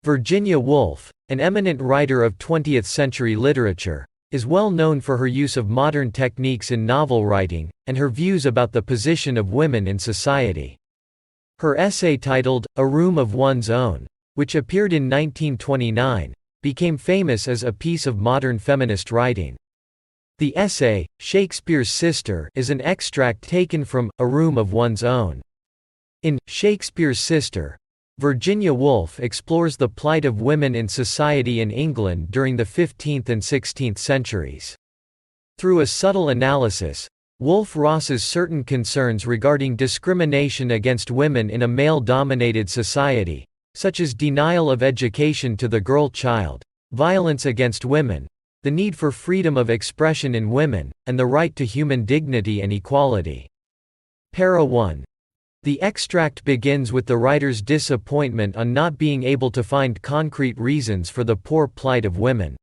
Virginia Woolf, an eminent writer of 20th-century literature, is well known for her use of modern techniques in novel writing, and her views about the position of women in society. Her essay titled, A Room of One's Own, which appeared in 1929, became famous as a piece of modern feminist writing. The essay, Shakespeare's Sister, is an extract taken from A Room of One's Own. In Shakespeare's Sister, Virginia Woolf explores the plight of women in society in England during the 15th and 16th centuries. Through a subtle analysis, Woolf rouses certain concerns regarding discrimination against women in a male-dominated society, such as denial of education to the girl child, violence against women, the need for freedom of expression in women, and the right to human dignity and equality. Para 1. The extract begins with the writer's disappointment on not being able to find concrete reasons for the poor plight of women.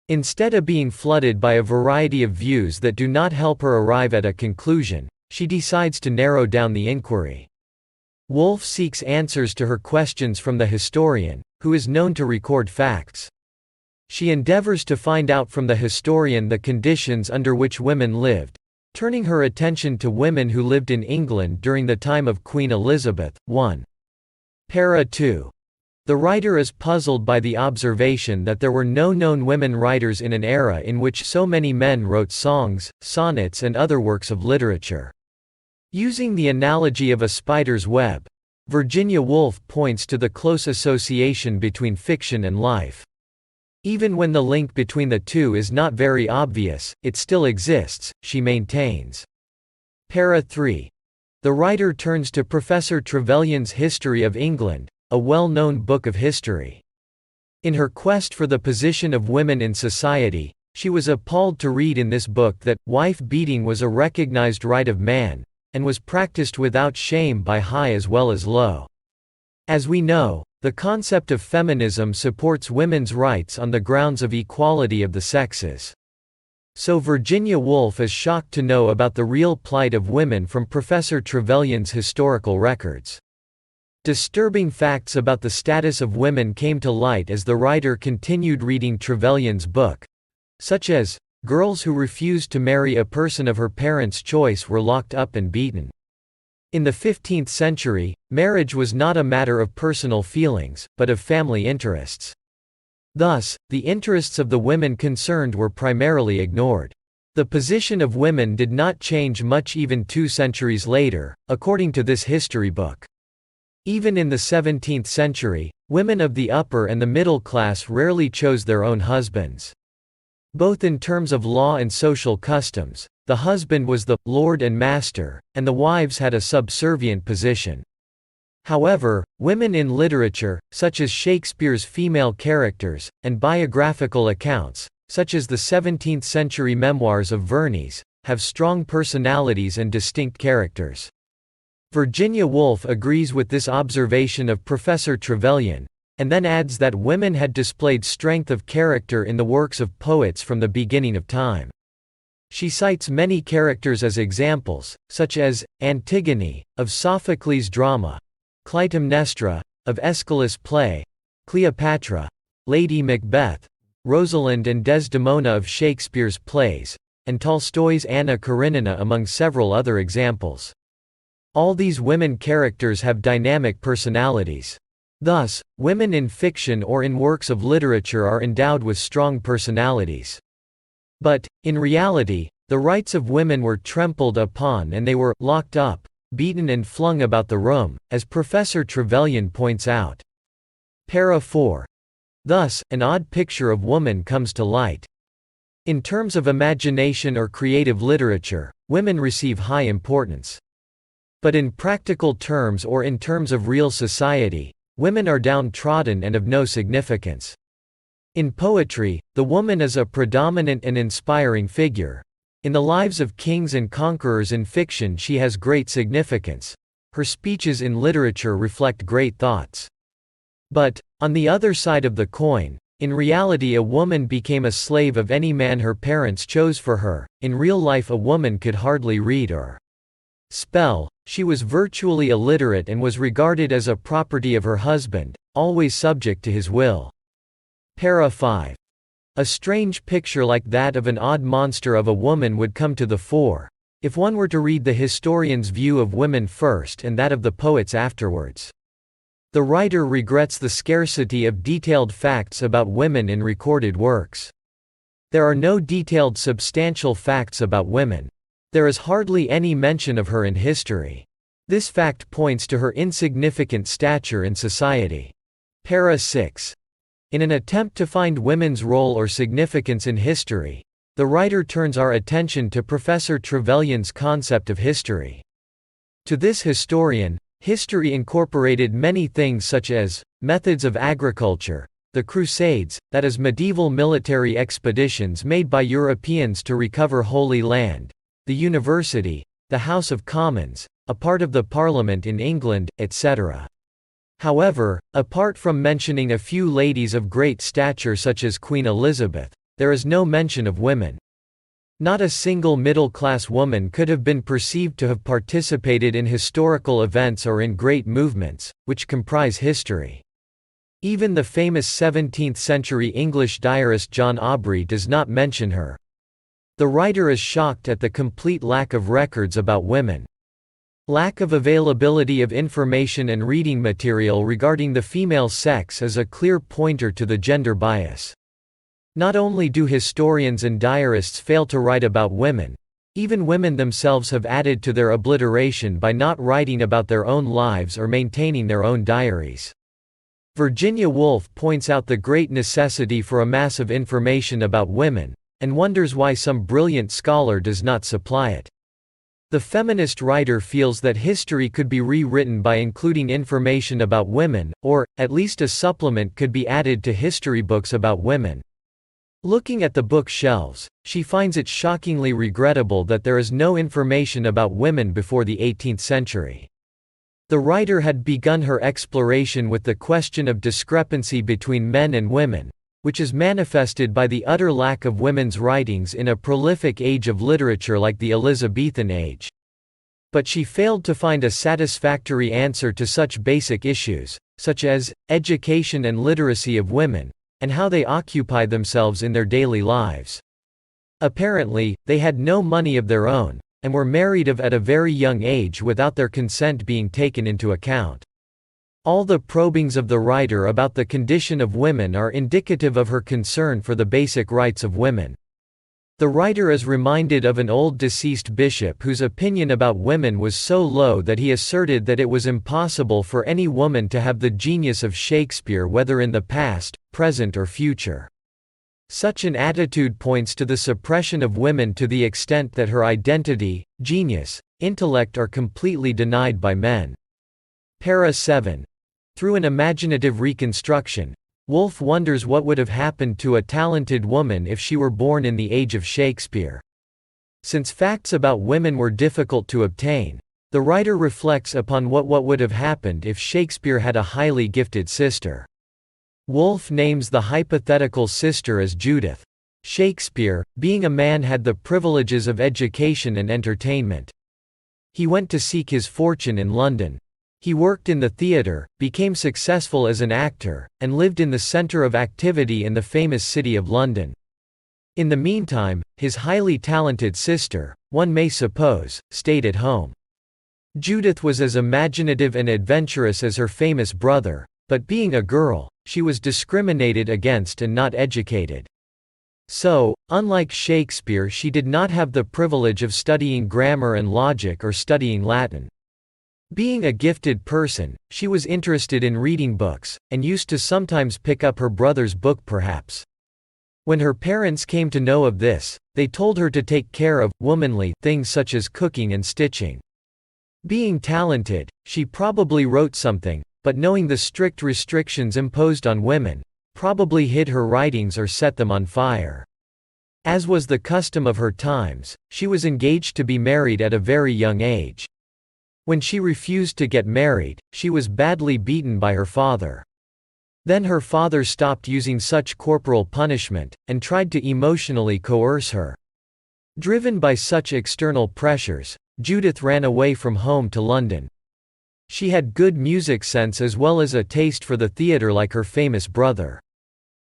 Instead of being flooded by a variety of views that do not help her arrive at a conclusion, she decides to narrow down the inquiry. Woolf seeks answers to her questions from the historian, who is known to record facts. She endeavors to find out from the historian the conditions under which women lived, turning her attention to women who lived in England during the time of Queen Elizabeth. 1. Para 2. The writer is puzzled by the observation that there were no known women writers in an era in which so many men wrote songs, sonnets and other works of literature. Using the analogy of a spider's web, Virginia Woolf points to the close association between fiction and life. Even when the link between the two is not very obvious, it still exists, she maintains. Para 3. The writer turns to Professor Trevelyan's History of England, a well-known book of history. In her quest for the position of women in society, she was appalled to read in this book that wife-beating was a recognized right of man, and was practiced without shame by high as well as low. As we know, the concept of feminism supports women's rights on the grounds of equality of the sexes. So Virginia Woolf is shocked to know about the real plight of women from Professor Trevelyan's historical records. Disturbing facts about the status of women came to light as the writer continued reading Trevelyan's book, such as, girls who refused to marry a person of her parents' choice were locked up and beaten. In the 15th century, marriage was not a matter of personal feelings, but of family interests. Thus, the interests of the women concerned were primarily ignored. The position of women did not change much even 2 centuries later, according to this history book. Even in the 17th century, women of the upper and the middle class rarely chose their own husbands. Both in terms of law and social customs, the husband was the lord and master, and the wives had a subservient position. However, women in literature, such as Shakespeare's female characters, and biographical accounts, such as the 17th-century memoirs of Vernes, have strong personalities and distinct characters. Virginia Woolf agrees with this observation of Professor Trevelyan, and then adds that women had displayed strength of character in the works of poets from the beginning of time. She cites many characters as examples, such as, Antigone, of Sophocles' drama, Clytemnestra, of Aeschylus' play, Cleopatra, Lady Macbeth, Rosalind and Desdemona of Shakespeare's plays, and Tolstoy's Anna Karenina among several other examples. All these women characters have dynamic personalities. Thus, women in fiction or in works of literature are endowed with strong personalities. But, in reality, the rights of women were trampled upon and they were locked up, beaten and flung about the room, as Professor Trevelyan points out. Para 4. Thus, an odd picture of woman comes to light. In terms of imagination or creative literature, women receive high importance. But in practical terms or in terms of real society, women are downtrodden and of no significance. In poetry, the woman is a predominant and inspiring figure. In the lives of kings and conquerors in fiction she has great significance. Her speeches in literature reflect great thoughts. But, on the other side of the coin, in reality a woman became a slave of any man her parents chose for her. In real life a woman could hardly read or Spell, she was virtually illiterate and was regarded as a property of her husband, always subject to his will. Para 5. A strange picture like that of an odd monster of a woman would come to the fore, if one were to read the historian's view of women first and that of the poets afterwards. The writer regrets the scarcity of detailed facts about women in recorded works. There are no detailed substantial facts about women. There is hardly any mention of her in history. This fact points to her insignificant stature in society. Para 6. In an attempt to find women's role or significance in history, the writer turns our attention to Professor Trevelyan's concept of history. To this historian, history incorporated many things such as methods of agriculture, the Crusades, that is medieval military expeditions made by Europeans to recover Holy Land, the university, the House of Commons, a part of the Parliament in England, etc. However, apart from mentioning a few ladies of great stature such as Queen Elizabeth, there is no mention of women. Not a single middle-class woman could have been perceived to have participated in historical events or in great movements, which comprise history. Even the famous 17th-century English diarist John Aubrey does not mention her. The writer is shocked at the complete lack of records about women. Lack of availability of information and reading material regarding the female sex is a clear pointer to the gender bias. Not only do historians and diarists fail to write about women, even women themselves have added to their obliteration by not writing about their own lives or maintaining their own diaries. Virginia Woolf points out the great necessity for a mass of information about women, and wonders why some brilliant scholar does not supply it. The feminist writer feels that history could be rewritten by including information about women, or, at least a supplement could be added to history books about women. Looking at the bookshelves, she finds it shockingly regrettable that there is no information about women before the 18th century. The writer had begun her exploration with the question of discrepancy between men and women, which is manifested by the utter lack of women's writings in a prolific age of literature like the Elizabethan age. But she failed to find a satisfactory answer to such basic issues, such as education and literacy of women, and how they occupy themselves in their daily lives. Apparently, they had no money of their own, and were married at a very young age without their consent being taken into account. All the probings of the writer about the condition of women are indicative of her concern for the basic rights of women. The writer is reminded of an old deceased bishop whose opinion about women was so low that he asserted that it was impossible for any woman to have the genius of Shakespeare whether in the past, present or future. Such an attitude points to the suppression of women to the extent that her identity, genius, intellect are completely denied by men. Para 7. Through an imaginative reconstruction, Woolf wonders what would have happened to a talented woman if she were born in the age of Shakespeare. Since facts about women were difficult to obtain, the writer reflects upon what would have happened if Shakespeare had a highly gifted sister. Woolf names the hypothetical sister as Judith. Shakespeare, being a man, had the privileges of education and entertainment. He went to seek his fortune in London. He worked in the theatre, became successful as an actor, and lived in the centre of activity in the famous city of London. In the meantime, his highly talented sister, one may suppose, stayed at home. Judith was as imaginative and adventurous as her famous brother, but being a girl, she was discriminated against and not educated. So, unlike Shakespeare, she did not have the privilege of studying grammar and logic or studying Latin. Being a gifted person, she was interested in reading books, and used to sometimes pick up her brother's book perhaps. When her parents came to know of this, they told her to take care of womanly things such as cooking and stitching. Being talented, she probably wrote something, but knowing the strict restrictions imposed on women, probably hid her writings or set them on fire. As was the custom of her times, she was engaged to be married at a very young age. When she refused to get married, she was badly beaten by her father. Then her father stopped using such corporal punishment, and tried to emotionally coerce her. Driven by such external pressures, Judith ran away from home to London. She had good music sense as well as a taste for the theatre like her famous brother.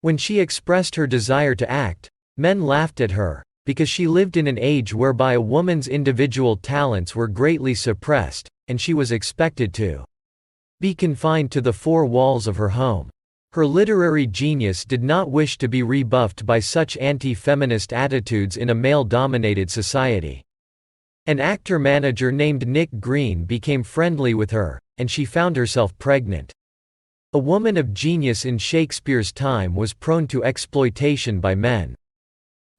When she expressed her desire to act, men laughed at her, because she lived in an age whereby a woman's individual talents were greatly suppressed, and she was expected to be confined to the four walls of her home. Her literary genius did not wish to be rebuffed by such anti-feminist attitudes in a male-dominated society. An actor-manager named Nick Green became friendly with her, and she found herself pregnant. A woman of genius in Shakespeare's time was prone to exploitation by men.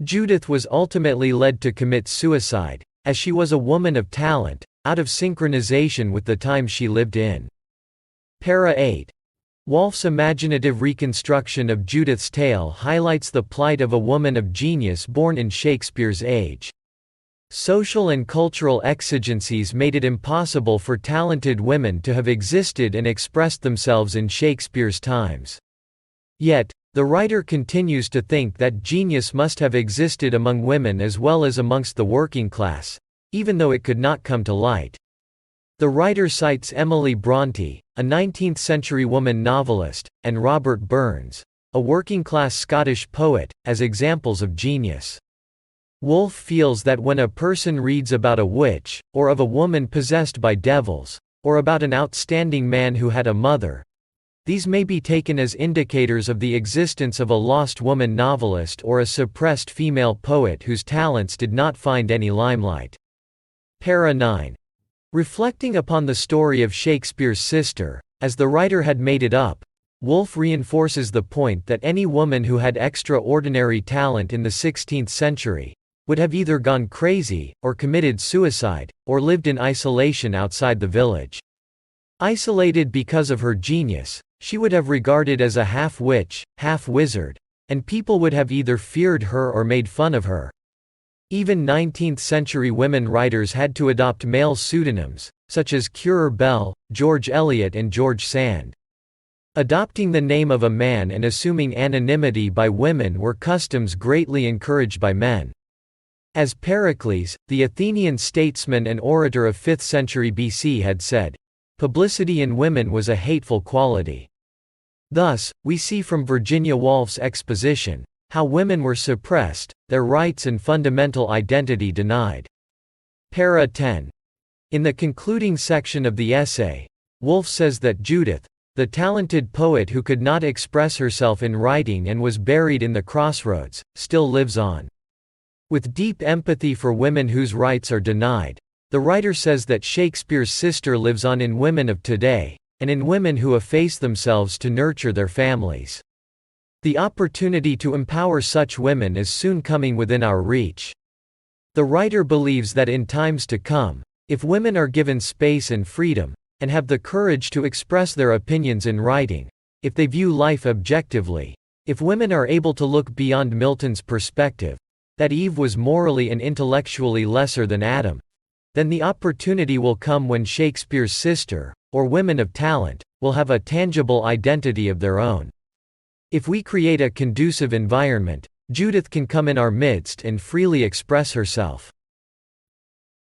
Judith was ultimately led to commit suicide, as she was a woman of talent, out of synchronization with the time she lived in. Para 8. Woolf's imaginative reconstruction of Judith's tale highlights the plight of a woman of genius born in Shakespeare's age. Social and cultural exigencies made it impossible for talented women to have existed and expressed themselves in Shakespeare's times. Yet, the writer continues to think that genius must have existed among women as well as amongst the working class, even though it could not come to light. The writer cites Emily Brontë, a 19th-century woman novelist, and Robert Burns, a working-class Scottish poet, as examples of genius. Woolf feels that when a person reads about a witch, or of a woman possessed by devils, or about an outstanding man who had a mother, these may be taken as indicators of the existence of a lost woman novelist or a suppressed female poet whose talents did not find any limelight. Para 9. Reflecting upon the story of Shakespeare's sister, as the writer had made it up, Woolf reinforces the point that any woman who had extraordinary talent in the 16th century would have either gone crazy, or committed suicide, or lived in isolation outside the village. Isolated because of her genius, she would have regarded as a half-witch, half-wizard, and people would have either feared her or made fun of her. Even 19th-century women writers had to adopt male pseudonyms, such as Currer Bell, George Eliot and George Sand. Adopting the name of a man and assuming anonymity by women were customs greatly encouraged by men. As Pericles, the Athenian statesman and orator of 5th century BC had said, "Publicity in women was a hateful quality." Thus, we see from Virginia Woolf's exposition, how women were suppressed, their rights and fundamental identity denied. Para 10. In the concluding section of the essay, Woolf says that Judith, the talented poet who could not express herself in writing and was buried in the crossroads, still lives on. With deep empathy for women whose rights are denied, the writer says that Shakespeare's sister lives on in women of today, and in women who efface themselves to nurture their families. The opportunity to empower such women is soon coming within our reach. The writer believes that in times to come, if women are given space and freedom, and have the courage to express their opinions in writing, if they view life objectively, if women are able to look beyond Milton's perspective, that Eve was morally and intellectually lesser than Adam, then the opportunity will come when Shakespeare's sister, or women of talent, will have a tangible identity of their own. If we create a conducive environment, Judith can come in our midst and freely express herself.